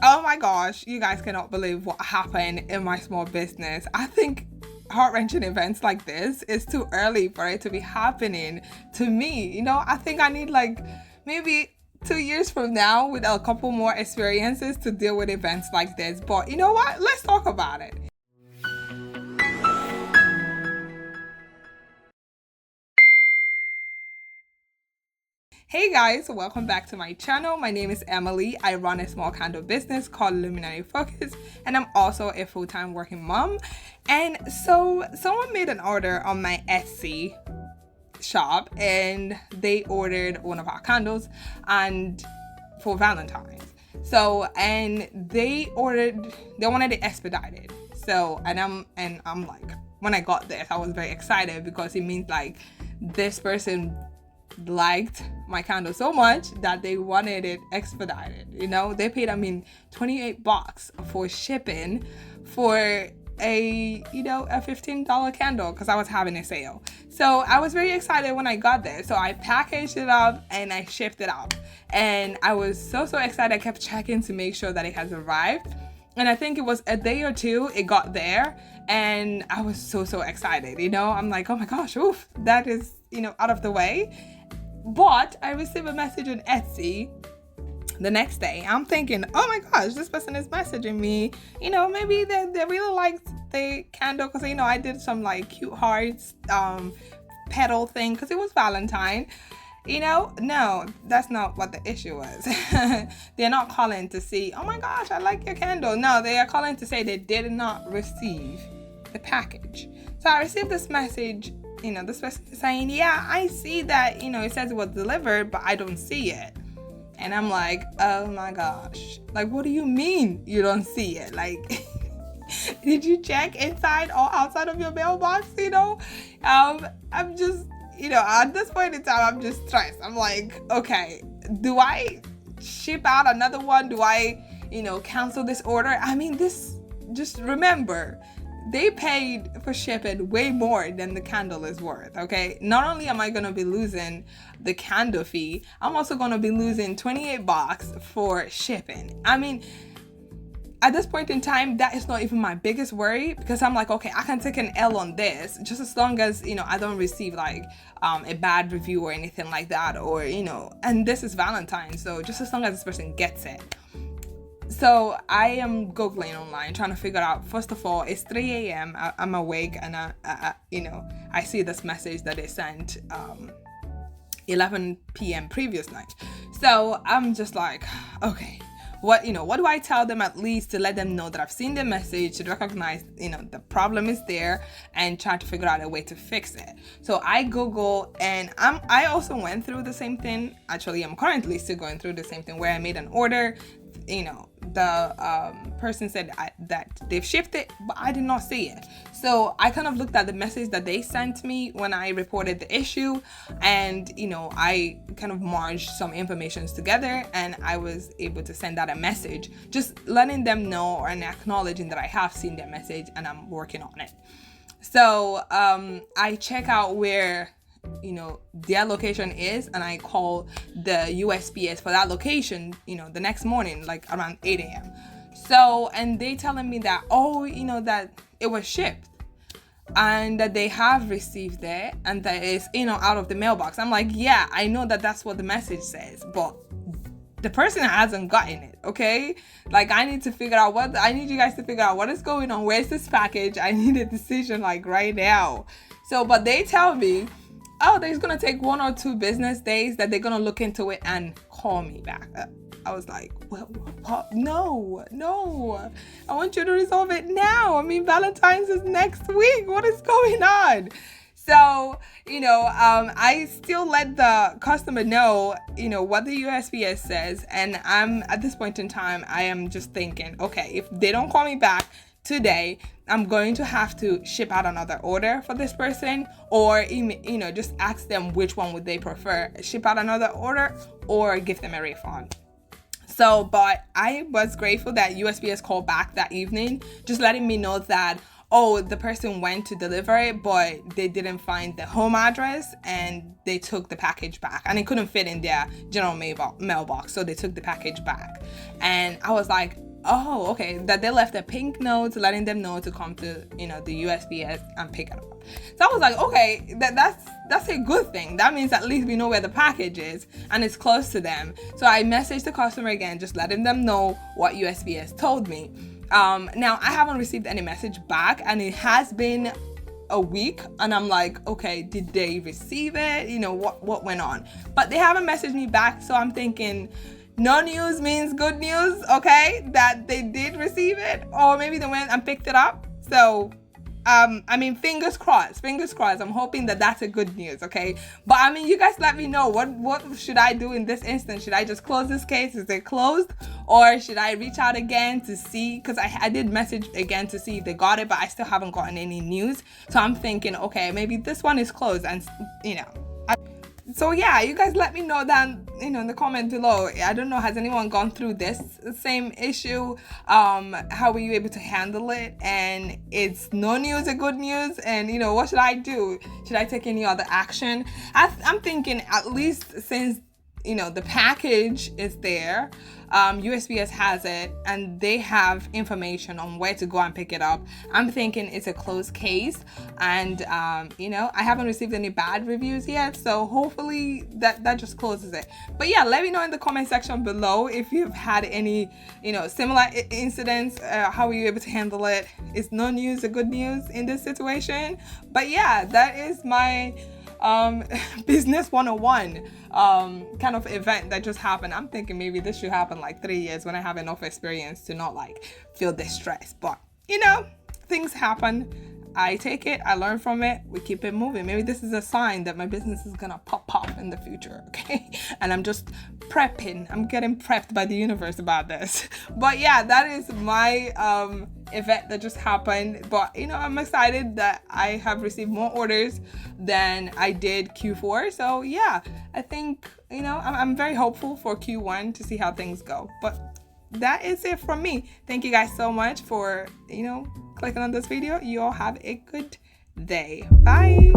Oh my gosh, you guys cannot believe what happened in my small business. I think heart-wrenching events like this is too early for it to be happening to me. I think I need like maybe 2 years from now with a couple more experiences to deal with events like this. But you know what? Let's talk about it. Hey guys, welcome back to my channel. My name is Emily. I run a small candle business called Luminary Focus, and I'm also a full-time working mom. And so someone made an order on my Etsy shop, and they ordered one of our candles and for Valentine's. And they wanted it expedited. I'm like, when I got this, I was very excited because it means like this person liked my candle so much that they wanted it expedited. They paid $28 for shipping for a $15 candle because I was having a sale. So I was very excited when I got there. So I packaged it up and I shipped it out, and I was so excited. I kept checking to make sure that it has arrived, and I think it was a day or two it got there, and I was so excited. I'm like, oh my gosh, oof, that is out of the way. But I received a message on Etsy the next day. I'm thinking, oh my gosh, this person is messaging me. Maybe they really liked the candle because, I did some like cute hearts, petal thing because it was Valentine. No, that's not what the issue was. They're not calling to see, oh my gosh, I like your candle. No, they are calling to say they did not receive the package. So I received this message. This person is saying, yeah, I see that, it says it was delivered, but I don't see it. And I'm like, oh my gosh. Like, what do you mean you don't see it? Like, did you check inside or outside of your mailbox? I'm just, at this point in time, I'm just stressed. I'm like, okay, do I ship out another one? Do I, cancel this order? Just remember, they paid for shipping way more than the candle is worth, okay? Not only am I going to be losing the candle fee, I'm also going to be losing $28 for shipping. At this point in time, that is not even my biggest worry because I'm like, okay, I can take an L on this just as long as, I don't receive like a bad review or anything like that, or, and this is Valentine's, so just as long as this person gets it. So I am Googling online, trying to figure out, first of all, it's 3 a.m. I'm awake, and I see this message that they sent 11 p.m. previous night. So I'm just like, okay, what do I tell them at least to let them know that I've seen the message, to recognize, the problem is there, and try to figure out a way to fix it. So I Google, and I also went through the same thing. Actually, I'm currently still going through the same thing where I made an order. The person said that they've shipped it, but I did not see it. So I kind of looked at the message that they sent me when I reported the issue, and I kind of merged some information together, and I was able to send out a message just letting them know and acknowledging that I have seen their message and I'm working on it. So I check out where their location is, and I call the USPS for that location, the next morning, like around 8 a.m. So, and they telling me that, that it was shipped and that they have received it and that it's, out of the mailbox. I'm like, yeah, I know that that's what the message says, but the person hasn't gotten it, okay? Like, I need you guys to figure out what is going on. Where's this package? I need a decision like right now. So, but they tell me, it's going to take 1 or 2 business days that they're going to look into it and call me back. I was like, what? No. I want you to resolve it now. Valentine's is next week. What is going on? So, I still let the customer know, what the USPS says. And at this point in time, I am just thinking, okay, if they don't call me back today, I'm going to have to ship out another order for this person, or just ask them which one would they prefer, ship out another order or give them a refund. So, but I was grateful that USPS called back that evening, just letting me know that, the person went to deliver it, but they didn't find the home address and they took the package back, and it couldn't fit in their general mailbox, so they took the package back. And I was like, Oh, okay. That they left a pink note letting them know to come to, the USPS and pick it up. So I was like, okay, that's a good thing. That means at least we know where the package is and it's close to them. So I messaged the customer again, just letting them know what USPS told me. Now I haven't received any message back, and it has been a week, and I'm like, okay, did they receive it? What went on? But they haven't messaged me back, so I'm thinking no news means good news, okay? That they did receive it, or maybe they went and picked it up. So fingers crossed. I'm hoping that that's a good news, okay? But you guys let me know, what should I do in this instance? Should I just close this case? Is it closed? Or should I reach out again to see? Because I did message again to see if they got it, but I still haven't gotten any news. So I'm thinking, okay, maybe this one is closed, and so yeah, you guys let me know down, in the comment below. I don't know, has anyone gone through this same issue? How were you able to handle it? And it's no news or good news? And what should I do? Should I take any other action? I'm thinking, at least since the package is there, USPS has it, and they have information on where to go and pick it up. I'm thinking it's a closed case, and I haven't received any bad reviews yet, so hopefully that just closes it. But yeah, let me know in the comment section below if you've had any similar incidents. How were you able to handle it? Is no news a good news in this situation? But yeah, that is my business 101 kind of event that just happened. I'm thinking maybe this should happen like 3 years when I have enough experience to not feel distressed. But things happen. I take it, I learn from it, we keep it moving. Maybe this is a sign that my business is gonna pop off in the future, okay? And I'm just prepping. I'm getting prepped by the universe about this. But yeah, that is my event that just happened. But I'm excited that I have received more orders than I did Q4. So yeah, I think I'm very hopeful for Q1 to see how things go. But that is it from me. Thank you guys so much for clicking on this video. You all have a good day. Bye.